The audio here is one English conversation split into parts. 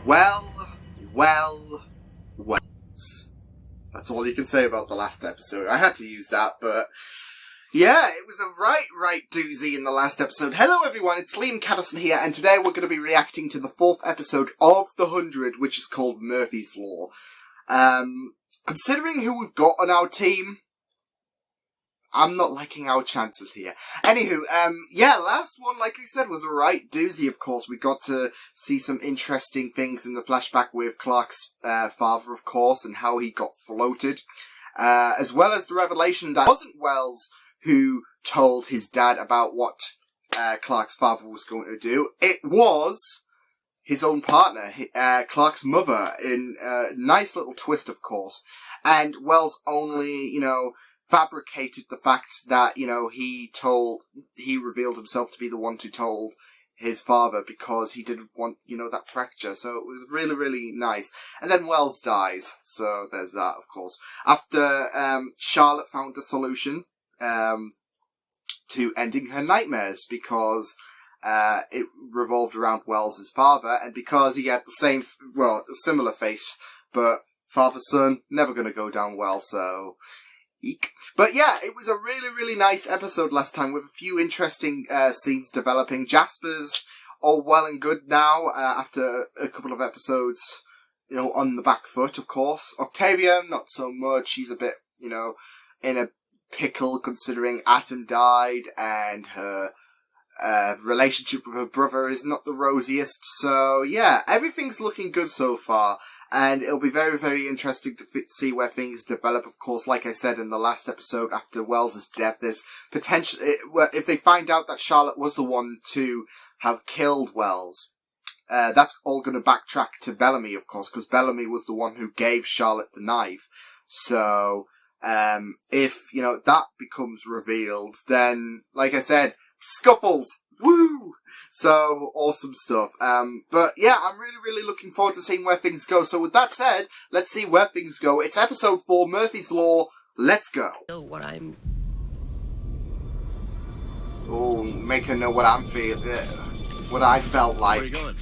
Well. That's all you can say about the last episode. I had to use that, but yeah, it was a right doozy in the last episode. Hello everyone, it's Liam Catterson here, and today we're going to be reacting to the 4th episode of The 100, which is called Murphy's Law. Considering who we've got on our team, I'm not liking our chances here. Anywho, yeah, last one, like I said, was a right doozy, of course. We got to see some interesting things in the flashback with Clark's father, of course, and how he got floated. As well as the revelation that it wasn't Wells who told his dad about what Clark's father was going to do. It was his own partner, Clark's mother, in a nice little twist, of course. And Wells only, fabricated the fact that, he revealed himself to be the one who told his father because he didn't want, that fracture. So it was really, really nice. And then Wells dies. So there's that, of course. After, Charlotte found a solution, to ending her nightmares because, it revolved around Wells' father and because he had a similar face, but father-son, never gonna go down well, so eek. But yeah, it was a really, really nice episode last time with a few interesting scenes developing. Jasper's all well and good now after a couple of episodes, on the back foot, of course. Octavia, not so much. She's a bit, in a pickle considering Atom died and her relationship with her brother is not the rosiest. So yeah, everything's looking good so far. And it'll be very, very interesting to see where things develop. Of course, like I said in the last episode, after Wells' death, there's potential. If they find out that Charlotte was the one to have killed Wells, that's all going to backtrack to Bellamy, of course, because Bellamy was the one who gave Charlotte the knife. So, if that becomes revealed, then, like I said, scuffles. Woo! So, awesome stuff. But yeah, I'm really, really looking forward to seeing where things go. So with that said, let's see where things go. It's episode 4, Murphy's Law. Let's go. Oh, make her know what I'm feeling. What I felt like. Where are you going?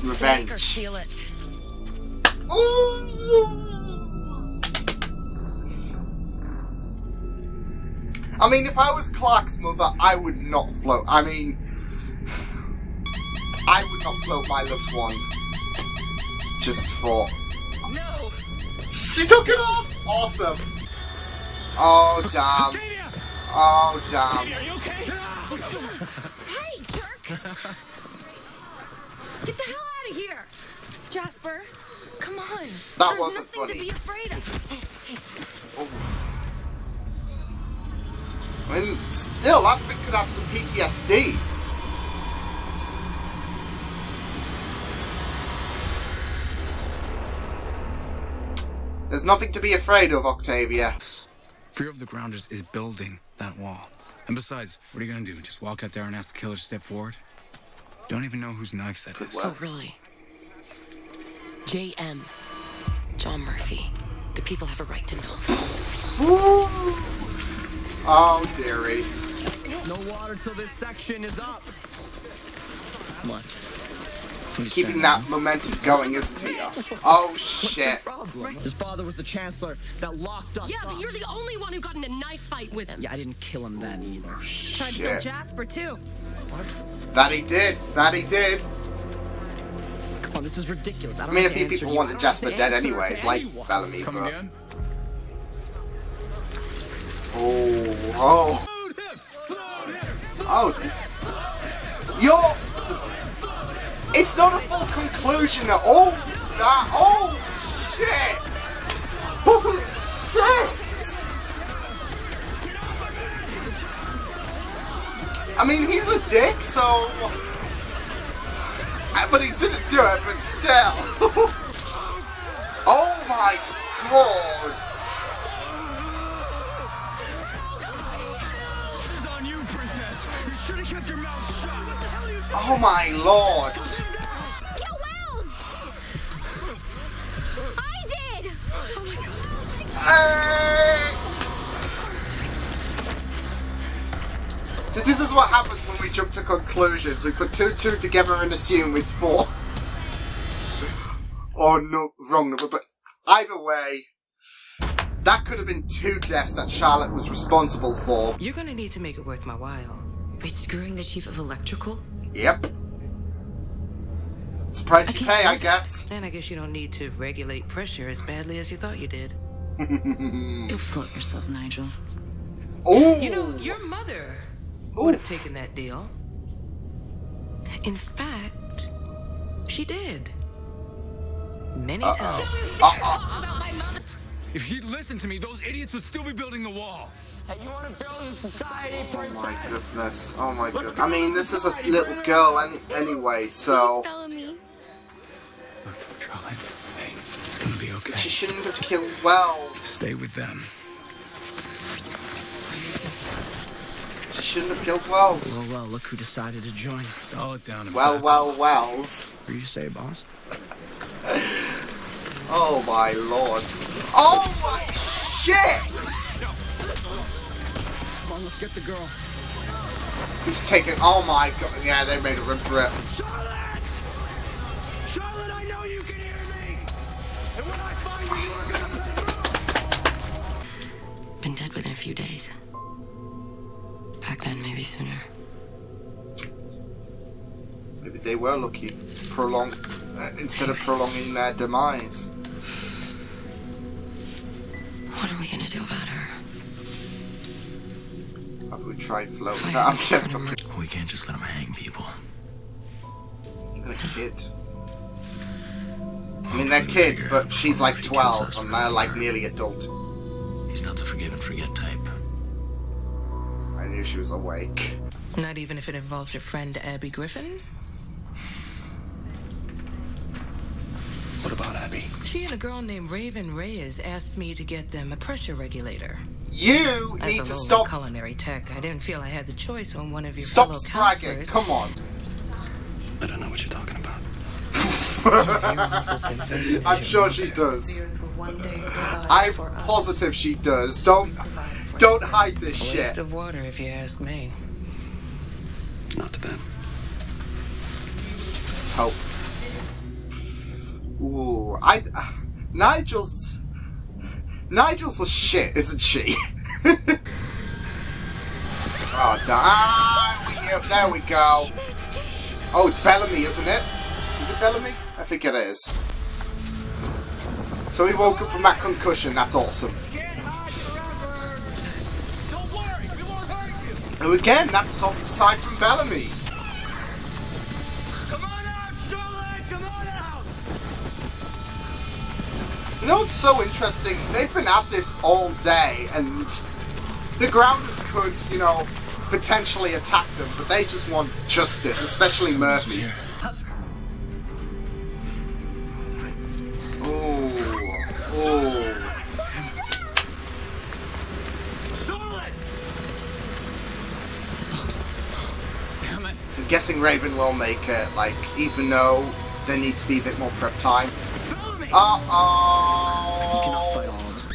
Revenge. Take or steal it. Ooh! I mean, if I was Clark's mother, I would not float. I mean, I would not float my loved one just for... No! She took it off! Awesome. Oh, damn. Oh, damn. Are you okay? Hey, jerk! Get the hell out of here! Jasper, come on. That There's wasn't nothing funny. to be afraid of. Oh. I mean, still, that thing could have some PTSD. There's nothing to be afraid of, Octavia. Fear of the Grounders is building that wall. And besides, what are you gonna do? Just walk out there and ask the killer to step forward? Don't even know whose knife that is. Oh, really? J.M. John Murphy. The people have a right to know. Woo! Oh, dearie. No water till this section is up. Come on. He's keeping that momentum going, isn't he? Oh, shit. His father was the chancellor that locked us Yeah, up. but you're the only one who got in a knife fight with him. Yeah, I didn't kill him then either. Tried to kill Jasper, too. What? That he did. That he did. Come on, this is ridiculous. I I don't mean, a have to few answer people you. wanted I don't Jasper have to dead answer anyways, to like anyone. Bellamy, Come but... again? Oh. Oh. You're... It's not a full conclusion at all. Oh, shit. Holy shit. I mean, he's a dick, so... But he didn't do it, but still. Oh my god. This is on you, princess. You should have kept your mouth shut. What the hell are you doing? Oh my lord. Get Wells! I did! Oh my god. So this is what happens when we jump to conclusions. We put two together and assume it's 4. or no, wrong number, but either way, that could have been 2 deaths that Charlotte was responsible for. You're gonna need to make it worth my while. By screwing the chief of electrical? Yep. It's a price you pay, I guess. Then I guess you don't need to regulate pressure as badly as you thought you did. You'll float yourself, Nigel. Oh! You know, your mother would have taken that deal. In fact, she did. Many times. If he'd listened to me, those idiots would still be building the wall. Hey, you want to build a society, Oh princess? my goodness. Oh my goodness. I mean, this is a little girl anyway, so... Bellamy. Look, Charlotte, hey, it's gonna be okay. She shouldn't have killed Wells. Stay with them. She shouldn't have killed Wells. Well, look who decided to join. Stall it down and Well, back well, up. Wells. What do you say, boss? Oh my lord. Oh my shit! Come on, let's get the girl. He's taking... Oh my god. Yeah, they made a run for it. Charlotte! Charlotte, I know you can hear me! And when I find you, you are gonna pay. Been dead within a few days. Back then, maybe sooner. Maybe they were lucky. Instead of prolonging their demise. What are we gonna do about her? Have we tried floating? Fire I'm in kidding. front of We can't just let him hang people. A kid. I mean, they're kids, but she's like 12, and they're like nearly adult. He's not the forgive and forget type. I knew she was awake. Not even if it involves your friend Abby Griffin? What about Abby? She and a girl named Raven Reyes asked me to get them a pressure regulator. You As need a to lowly stop. culinary tech, I didn't feel I had the choice when one of your Stop fellow spragging. counselors... Come on. I don't know what you're talking about. I'm sure she does. I'm positive she does. Don't hide this Waste shit. of water, if you ask me. Not to them. Let's hope. Ooh, Nigel's a shit, isn't she? Oh, damn. There we go. Oh, it's Bellamy, isn't it? Is it Bellamy? I think it is. So he woke up from that concussion. That's awesome. Don't worry, we won't hurt you! And again, that's aside from Bellamy. Come on out, Charlotte! Come on out! You know what's so interesting? They've been at this all day, and the Grounders could, you know, potentially attack them, but they just want justice, especially Murphy. Oh. Charlotte! Damn it. I'm guessing Raven will make it, like, even though there needs to be a bit more prep time. Bellamy! You cannot fight Uh-oh. all of us.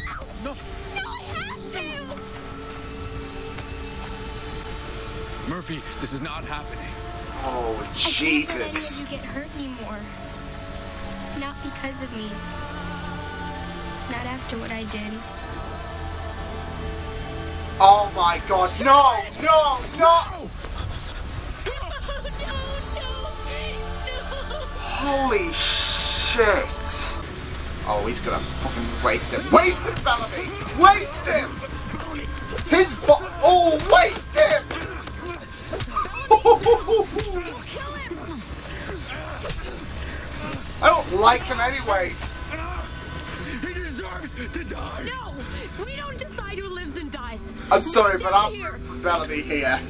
Murphy, this is not happening. Oh, I Jesus. can't let any of you get hurt anymore. Not because of me. Not after what I did. Oh my god, no, no, no! Holy shit! Oh, he's gonna fucking waste him. Waste him, Bellamy! Waste him! It's his oh, waste him! I don't like him anyways. He deserves to die! No! We don't decide who lives and dies. I'm sorry, but I'm Here. rooting for Bellamy here.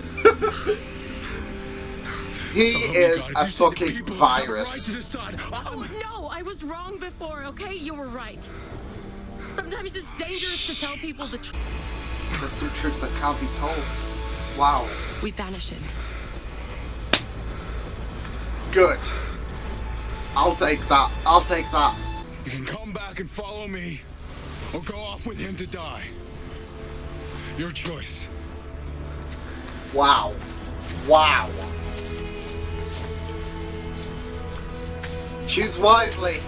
He is a fucking virus. Oh, no! I was wrong before, okay? You were right. Sometimes it's dangerous to tell people the truth. There's some truths that can't be told. Wow. We banish him. Good. I'll take that. I'll take that. You can come back and follow me, or go off with him to die. Your choice. Wow. Wow. Choose wisely.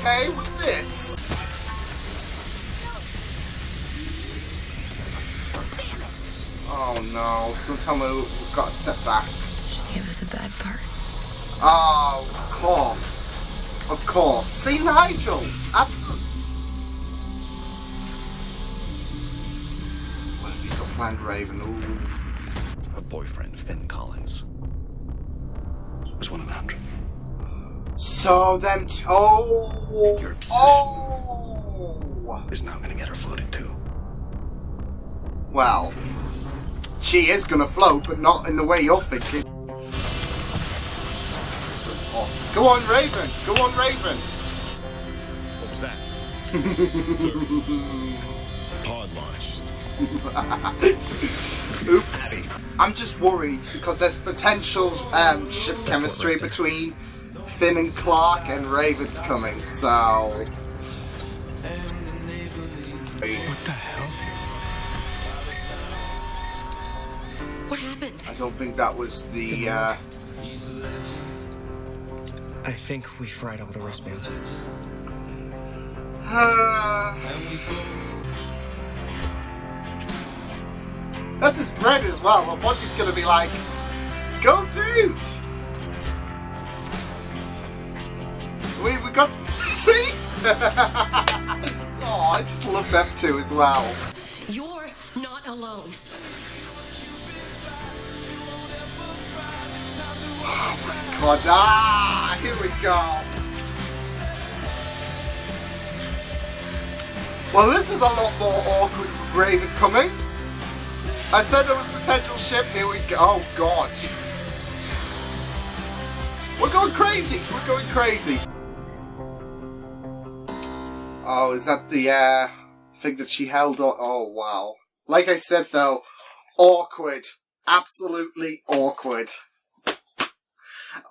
okay with this? Oh no, don't tell me we've got a setback. She gave us a bad part. Oh, of course. Of course. See, Nigel? Absolutely. What have you got planned, Raven? Ooh. Her boyfriend, Finn Collins, was one of the 100. So them oh. Your obsession Oh. is now going to get her floated too. Well, she is gonna float, but not in the way you're thinking. So awesome. Go on, Raven. Go on, Raven. What was that? Hard launch. Oops. I'm just worried because there's potential ship chemistry between Finn and Clark, and Raven's coming, so... What the hell? What happened? I don't think that was the, I think we fried all the wristbands. That's his friend as well, and what he's gonna be like, go dude! We got, see? Oh, I just love them two as well. You're not alone. God, here we go. Well, this is a lot more awkward with Raven coming. I said there was potential ship, here we go. Oh, God. We're going crazy, we're going crazy. Oh, is that the thing that she held on? Oh, wow. Like I said, though, awkward. Absolutely awkward.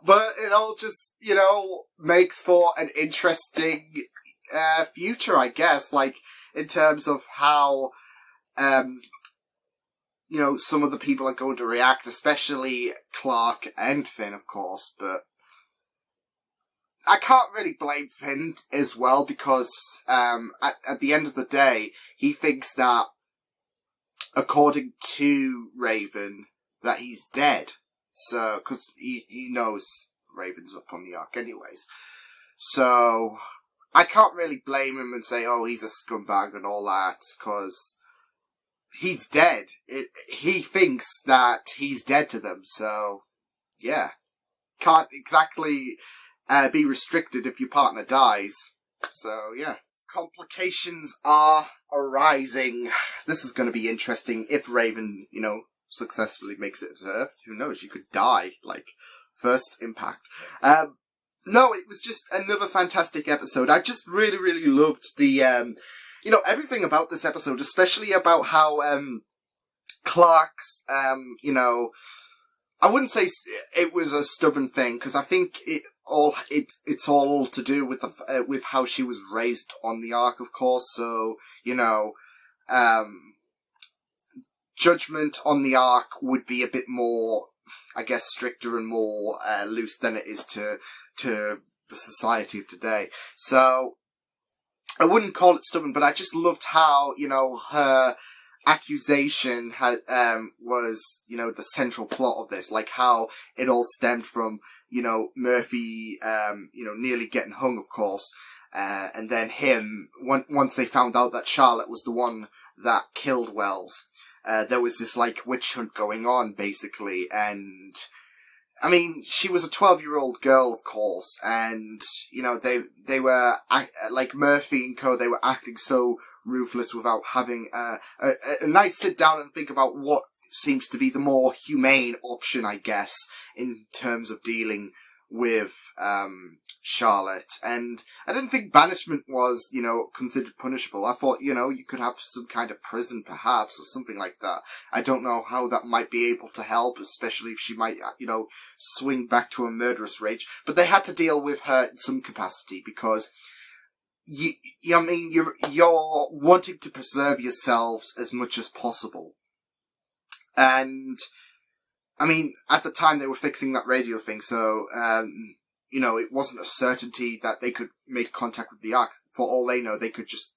But it all just, you know, makes for an interesting future, I guess. Like, in terms of how, you know, some of the people are going to react, especially Clark and Finn, of course, but I can't really blame Finn as well, because at the end of the day, he thinks that, according to Raven, that he's dead. So, because he knows Raven's up on the Ark anyways. So, I can't really blame him and say, oh, he's a scumbag and all that, because he's dead. He thinks that he's dead to them, so, yeah. Can't exactly be restricted if your partner dies. So, yeah. Complications are arising. This is going to be interesting if Raven, you know, successfully makes it to Earth. Who knows? You could die, like, first impact. No, it was just another fantastic episode. I just really, really loved the, you know, everything about this episode, especially about how, Clark's, you know, I wouldn't say it was a stubborn thing, because I think it's all to do with with how she was raised on the Ark, of course. So, you know, judgment on the Ark would be a bit more, I guess, stricter and more loose than it is to the society of today. So, I wouldn't call it stubborn, but I just loved how, you know, her accusation was, you know, the central plot of this. Like, how it all stemmed from, you know, Murphy, you know, nearly getting hung, of course. And then him, once they found out that Charlotte was the one that killed Wells, there was this, like, witch hunt going on, basically, and, I mean, she was a 12-year-old girl, of course, and, you know, they were, like, Murphy and co, they were acting so ruthless without having a nice sit down and think about what seems to be the more humane option, I guess, in terms of dealing with, Charlotte. And I didn't think banishment was, you know, considered punishable. I thought, you know, you could have some kind of prison perhaps, or something like that. I don't know how that might be able to help, especially if she might, you know, swing back to a murderous rage. But they had to deal with her in some capacity, because I mean, you're wanting to preserve yourselves as much as possible. And, I mean, at the time they were fixing that radio thing, so, it wasn't a certainty that they could make contact with the Ark. For all they know, they could just,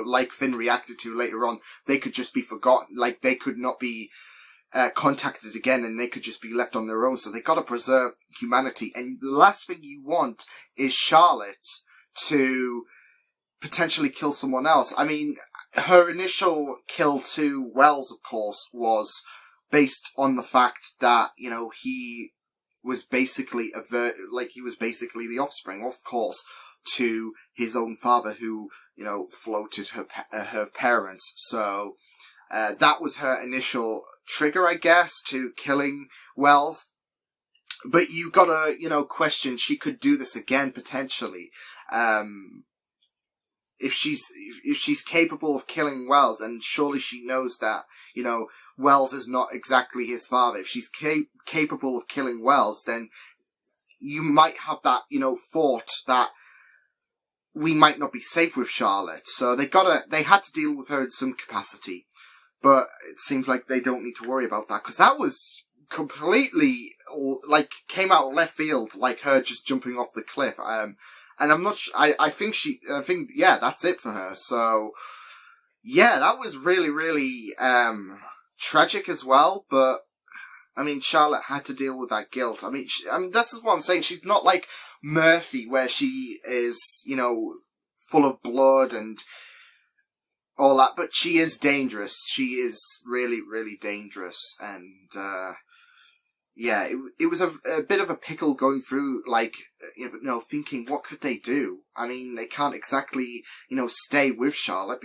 like Finn reacted to later on, they could just be forgotten. Like, they could not be contacted again, and they could just be left on their own. So they got to preserve humanity. And the last thing you want is Charlotte to potentially kill someone else. I mean, her initial kill to Wells, of course, was based on the fact that, he was basically he was basically the offspring, of course, to his own father who, floated her parents. So, that was her initial trigger, I guess, to killing Wells. But you gotta, question, she could do this again, potentially. If she's capable of killing Wells, and surely she knows that, Wells is not exactly his father. If she's capable of killing Wells, then you might have that, thought that we might not be safe with Charlotte. So they had to deal with her in some capacity. But it seems like they don't need to worry about that, because that was completely, came out of left field, like her just jumping off the cliff. And I'm not I think, yeah, that's it for her. So, yeah, that was really, really, tragic as well, but, I mean, Charlotte had to deal with that guilt. I mean, that's what I'm saying. She's not like Murphy, where she is, full of blood and all that, but she is dangerous. She is really, really dangerous, and, yeah, it was a bit of a pickle going through, thinking, what could they do? I mean, they can't exactly, stay with Charlotte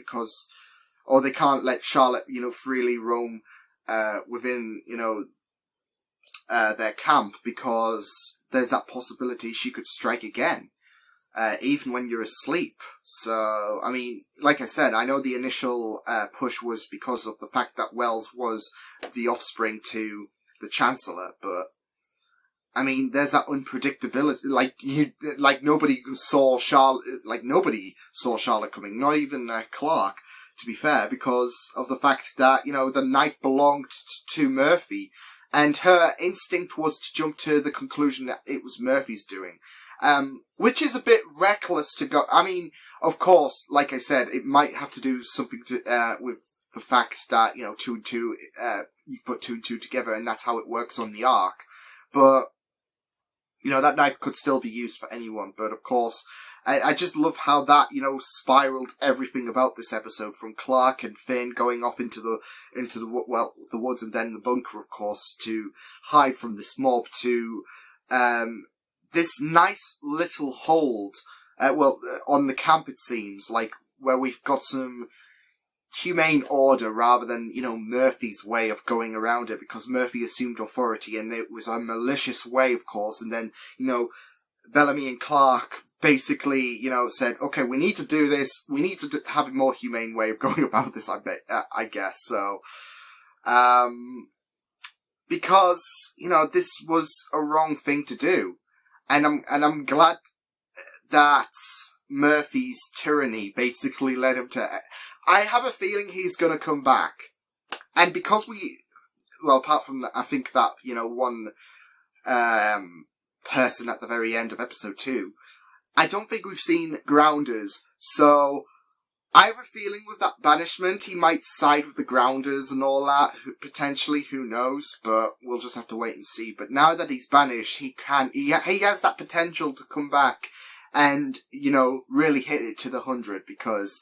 or they can't let Charlotte, freely roam, within, their camp, because there's that possibility she could strike again, even when you're asleep. So, I mean, like I said, I know the initial, push was because of the fact that Wells was the offspring to the Chancellor, but I mean, there's that unpredictability. Nobody saw Charlotte coming, not even Clark, to be fair, because of the fact that the knife belonged to Murphy, and her instinct was to jump to the conclusion that it was Murphy's doing, which is a bit reckless to go. I mean, of course, like I said, it might have to do something with the fact that, 2 and 2, you put 2 and 2 together, and that's how it works on the Ark. But, that knife could still be used for anyone. But of course, I just love how that, spiraled everything about this episode, from Clark and Finn going off into the woods, and then the bunker, of course, to hide from this mob, to, this nice little hold, on the camp, it seems, where we've got some humane order rather than, Murphy's way of going around it, because Murphy assumed authority, and it was a malicious way, of course, and then, Bellamy and Clark basically, said, okay, we need to do this, we need to have a more humane way of going about this, I guess, so, because, this was a wrong thing to do, and I'm glad that Murphy's tyranny basically led him to, I have a feeling he's gonna come back, and because apart from that, I think that, one, person at the very end of episode 2, I don't think we've seen Grounders, so I have a feeling with that banishment, he might side with the Grounders and all that, potentially, who knows, but we'll just have to wait and see. But now that he's banished, he has that potential to come back and, really hit it to the 100, because,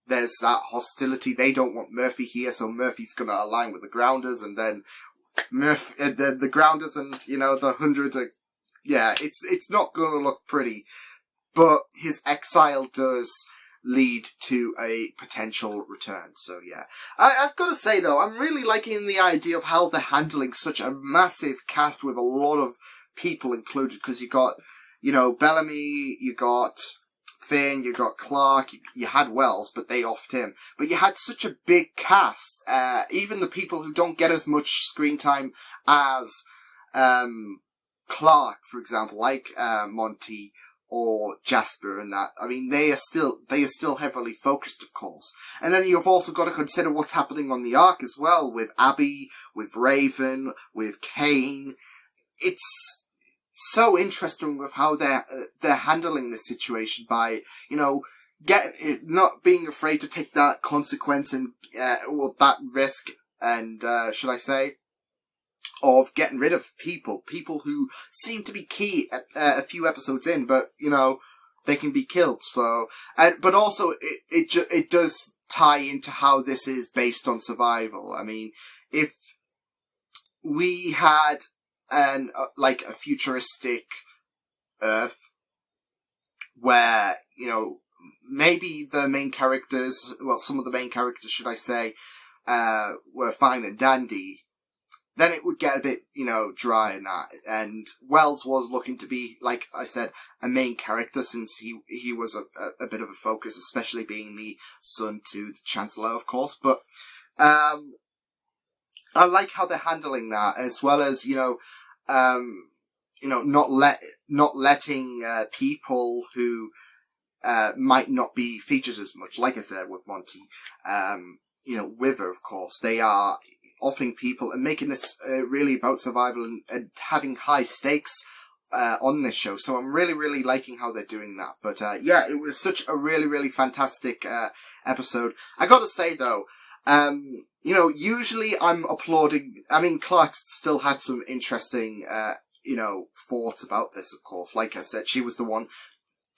there's that hostility. They don't want Murphy here, so Murphy's gonna align with the Grounders, and then the Grounders and, the 100 are, yeah, it's not gonna look pretty, but his exile does lead to a potential return, so yeah. I've gotta say though, I'm really liking the idea of how they're handling such a massive cast with a lot of people included, because you got, Bellamy, you got Finn, you got Clark, you had Wells, but they offed him. But you had such a big cast, even the people who don't get as much screen time as, Clark, for example, like, Monty or Jasper and that. I mean, they are still heavily focused, of course. And then you've also got to consider what's happening on the Ark as well, with Abby, with Raven, with Kane. It's so interesting with how they're handling this situation by, you know, not being afraid to take that consequence and, or that risk and, should I say, of getting rid of people who seem to be key at, a few episodes in, but, you know, they can be killed. So, but also it does tie into how this is based on survival. I mean, if we had like a futuristic Earth where, you know, maybe the main characters, well, some of the main characters, should I say, were fine and dandy, then it would get a bit, you know, dry and that. And Wells was looking to be, like I said, a main character since he was a bit of a focus, especially being the son to the Chancellor, of course. But, I like how they're handling that, as well as, you know, not letting, people who, might not be featured as much, like I said with Monty, you know, Wither, of course, they are offering people and making this really about survival and having high stakes on this show. So I'm really, really liking how they're doing that. But yeah, it was such a really, really fantastic episode. I gotta say though, you know, usually I'm applauding. I mean, Clark still had some interesting, you know, thoughts about this, of course. Like I said, she was the one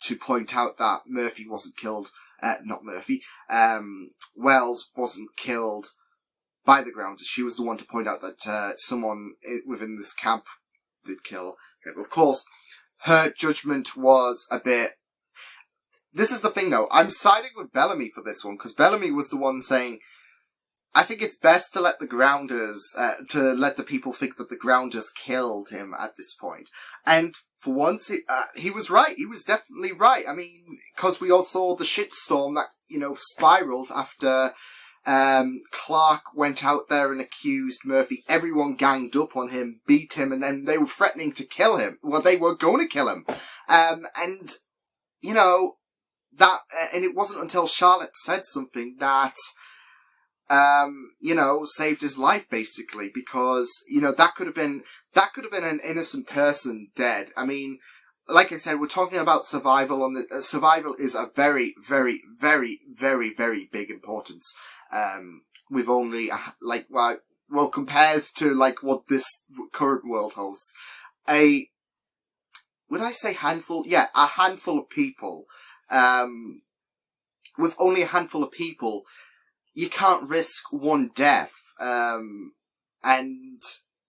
to point out that Murphy wasn't killed. Not Murphy. Wells wasn't killed by the Grounders. She was the one to point out that someone within this camp did kill him. Of course, her judgment was a bit... This is the thing, though. I'm siding with Bellamy for this one, because Bellamy was the one saying, I think it's best to let the Grounders, to let the people think that the Grounders killed him at this point. And for once, he was right. He was definitely right. I mean, because we all saw the shitstorm that, you know, spiraled after Clark went out there and accused Murphy. Everyone ganged up on him, beat him, and then they were threatening to kill him. Well, they were going to kill him. And, you know, that, and it wasn't until Charlotte said something that, you know, saved his life, basically, because, you know, that could have been an innocent person dead. I mean, like I said, we're talking about survival, and survival is a very, very, very, very, very big importance. We've only, like, well, compared to, like, what this current world hosts, would I say handful? Yeah, a handful of people. With only a handful of people, you can't risk one death. And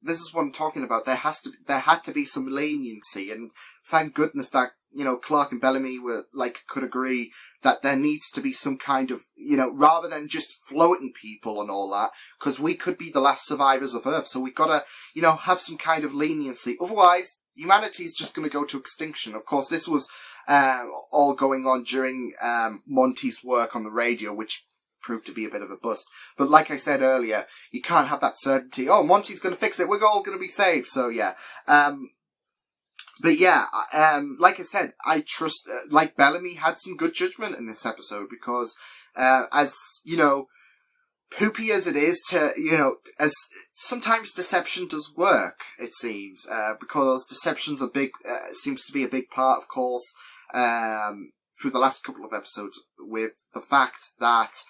this is what I'm talking about. There had to be some leniency, and thank goodness that, you know, Clark and Bellamy could agree that there needs to be some kind of, you know, rather than just floating people and all that, because we could be the last survivors of Earth, so we've gotta, you know, have some kind of leniency. Otherwise, humanity's just gonna go to extinction. Of course, this was, all going on during, Monty's work on the radio, which proved to be a bit of a bust. But like I said earlier, you can't have that certainty. Oh, Monty's gonna fix it. We're all gonna be saved. So yeah. But yeah, like I said, I trust, like Bellamy had some good judgment in this episode because, as, you know, poopy as it is to, you know, as sometimes deception does work, it seems, because deception's seems to be a big part, of course, through the last couple of episodes, with the fact that,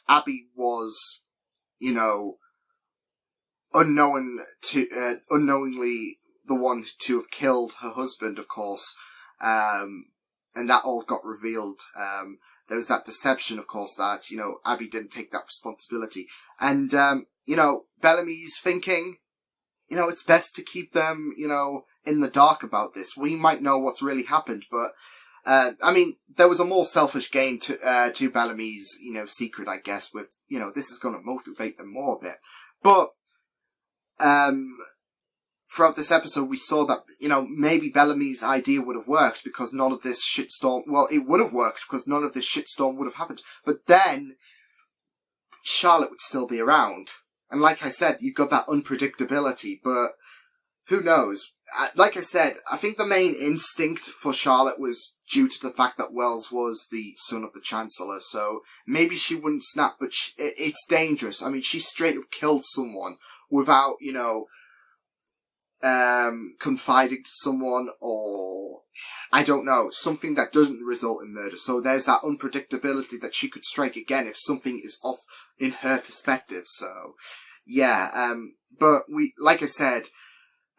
Abby was, you know, unknowingly the one to have killed her husband, of course, and that all got revealed. There was that deception, of course, that, you know, Abby didn't take that responsibility. And, you know, Bellamy's thinking, you know, it's best to keep them, you know, in the dark about this. We might know what's really happened, but, I mean, there was a more selfish gain to Bellamy's, you know, secret, I guess, with, you know, this is going to motivate them more a bit. But, throughout this episode, we saw that, you know, maybe Bellamy's idea would have worked because none of this shitstorm, well, it would have worked because none of this shitstorm would have happened. But then, Charlotte would still be around. And like I said, you've got that unpredictability, but who knows? Like I said, I think the main instinct for Charlotte was due to the fact that Wells was the son of the Chancellor, so maybe she wouldn't snap, but it's dangerous. I mean, she straight up killed someone without, you know, confiding to someone, or I don't know, something that doesn't result in murder. So there's that unpredictability that she could strike again if something is off in her perspective. So yeah, but like I said,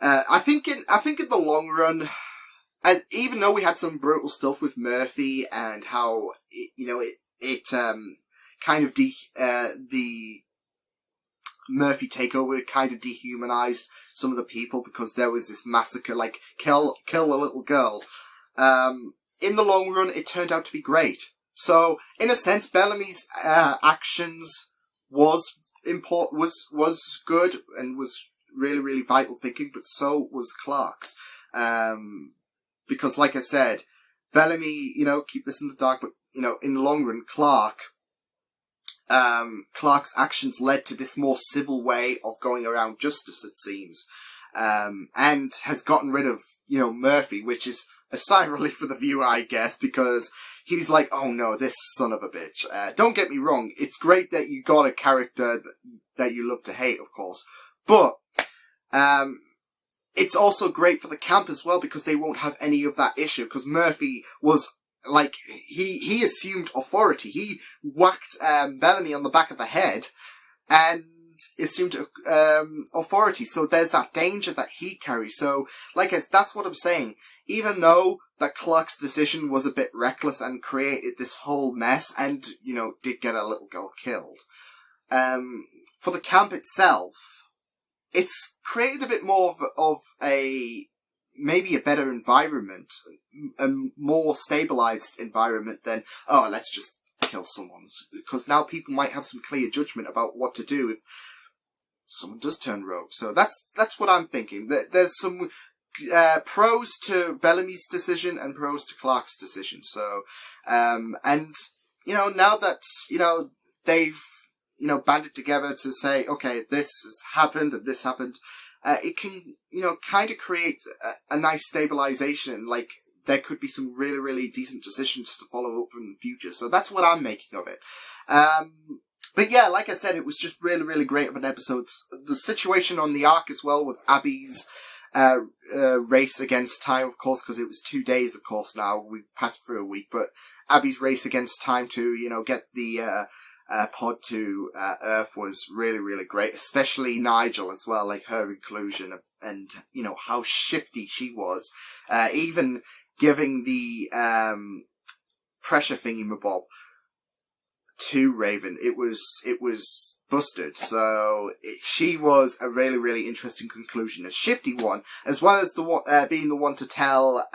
I think in the long run, even though we had some brutal stuff with Murphy and how it kind of the Murphy takeover kind of dehumanized some of the people because there was this massacre, like kill a little girl. In the long run, it turned out to be great. So in a sense, Bellamy's actions was good and was really, really vital thinking, but so was Clark's. Because like I said, Bellamy, keep this in the dark, but, in the long run, Clark's actions led to this more civil way of going around justice, it seems. And has gotten rid of, Murphy, which is a sigh of relief for the viewer, I guess, because he was like, oh no, this son of a bitch. Don't get me wrong, it's great that you got a character that you love to hate, of course. But, it's also great for the camp as well because they won't have any of that issue because Murphy was like, he assumed authority. He whacked, Bellamy on the back of the head and assumed, authority. So there's that danger that he carries. So, that's what I'm saying. Even though that Clark's decision was a bit reckless and created this whole mess and, did get a little girl killed, for the camp itself, it's created a bit more of maybe a better environment, a more stabilized environment than, oh, let's just kill someone. Because now people might have some clear judgment about what to do if someone does turn rogue. So that's what I'm thinking. There's some pros to Bellamy's decision and pros to Clark's decision. So, and, now that, they've, banded together to say, okay, this has happened and this happened, it can, kind of create a nice stabilization. Like, there could be some really, really decent decisions to follow up in the future. So that's what I'm making of it. But yeah, like I said, it was just really, really great of an episode. The situation on the Ark as well with Abby's race against time, of course, because it was 2 days, of course, now. We passed through a week, but Abby's race against time to, get the pod to Earth was really, really great, especially Nigel as well, like her inclusion and, how shifty she was. Even giving the pressure thingy-mabob to Raven, it was busted. So she was a really, really interesting conclusion, a shifty one, as well as the one being the one to tell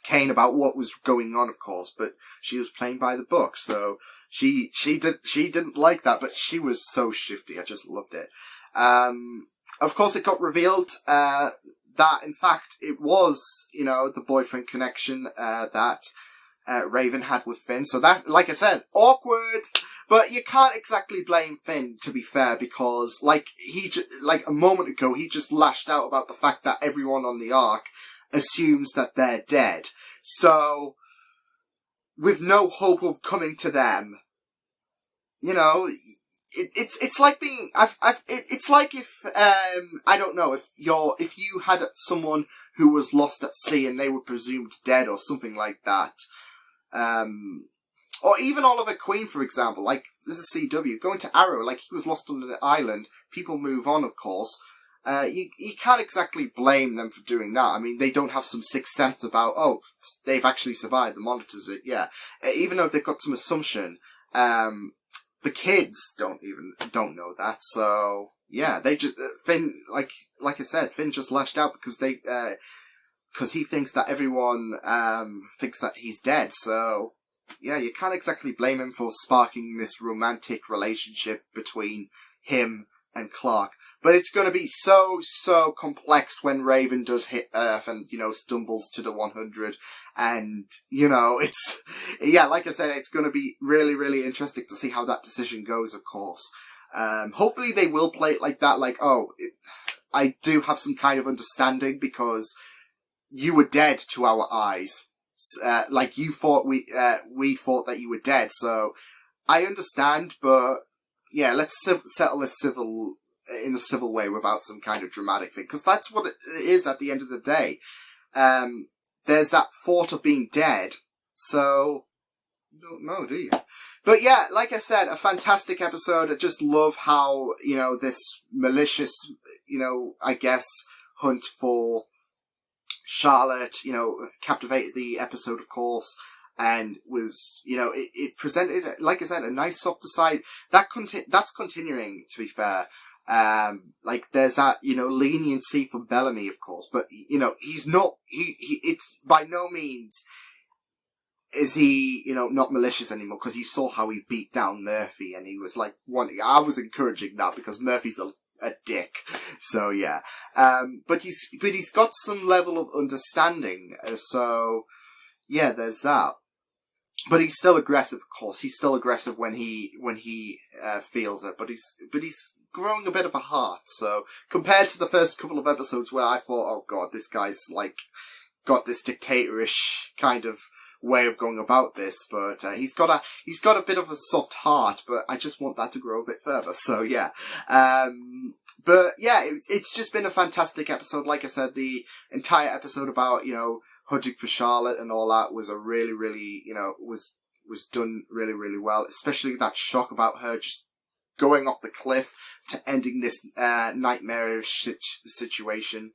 Kane about what was going on, of course, but she was playing by the book, so she didn't like that, but she was so shifty. I just loved it. Of course, it got revealed that in fact it was, the boyfriend connection that Raven had with Finn. So that, like I said, awkward, but you can't exactly blame Finn, to be fair, because like a moment ago he just lashed out about the fact that everyone on the Ark assumes that they're dead. So, with no hope of coming to them, it's like being, it's like if, I don't know, if you had someone who was lost at sea and they were presumed dead or something like that, or even Oliver Queen, for example, like, this is CW, going to Arrow, like, he was lost on an island, people move on, of course. You can't exactly blame them for doing that. I mean, they don't have some sixth sense about, oh, they've actually survived, the monitors it, yeah. Even though they've got some assumption, the kids don't know that, so, yeah, they just, Finn, like I said, Finn just lashed out because because he thinks that everyone, thinks that he's dead, so, yeah, you can't exactly blame him for sparking this romantic relationship between him and Clark. But it's going to be so complex when Raven does hit Earth and, stumbles to the 100. And, it's, yeah, like I said, it's going to be really, really interesting to see how that decision goes, of course. Hopefully they will play it like that, like, I do have some kind of understanding because you were dead to our eyes. Like you thought we thought that you were dead. So I understand, but yeah, let's settle this civil in a civil way without some kind of dramatic thing. Because that's what it is at the end of the day. There's that thought of being dead. So, you don't know, do you? But yeah, like I said, a fantastic episode. I just love how, you know, this malicious, you know, I guess, hunt for Charlotte, you know, captivated the episode, of course, and was, you know, it presented, like I said, a nice softer side. That's continuing, to be fair. Like, there's that, you know, leniency for Bellamy, of course, but, you know, it's by no means is he, you know, not malicious anymore, because you saw how he beat down Murphy, and he was like, I was encouraging that, because Murphy's a dick. So, yeah. But he's got some level of understanding, so, yeah, there's that. But he's still aggressive, of course. He's still aggressive when he feels it, but he's growing a bit of a heart, so, compared to the first couple of episodes where I thought, oh god, this guy's, like, got this dictatorish kind of way of going about this, but he's got a bit of a soft heart, but I just want that to grow a bit further, so yeah. But yeah, it's just been a fantastic episode. Like I said, the entire episode about, you know, hunting for Charlotte and all that was a really, really, you know, was done really, really well, especially that shock about her just going off the cliff to ending this nightmarish situation.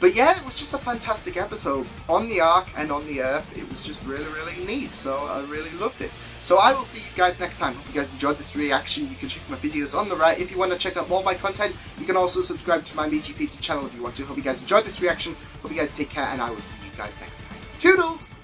But yeah, it was just a fantastic episode. On the Ark and on the Earth, it was just really, really neat. So I really loved it. So I will see you guys next time. Hope you guys enjoyed this reaction. You can check my videos on the right. If you want to check out more of my content, you can also subscribe to my MeeGPT channel if you want to. Hope you guys enjoyed this reaction. Hope you guys take care, and I will see you guys next time. Toodles!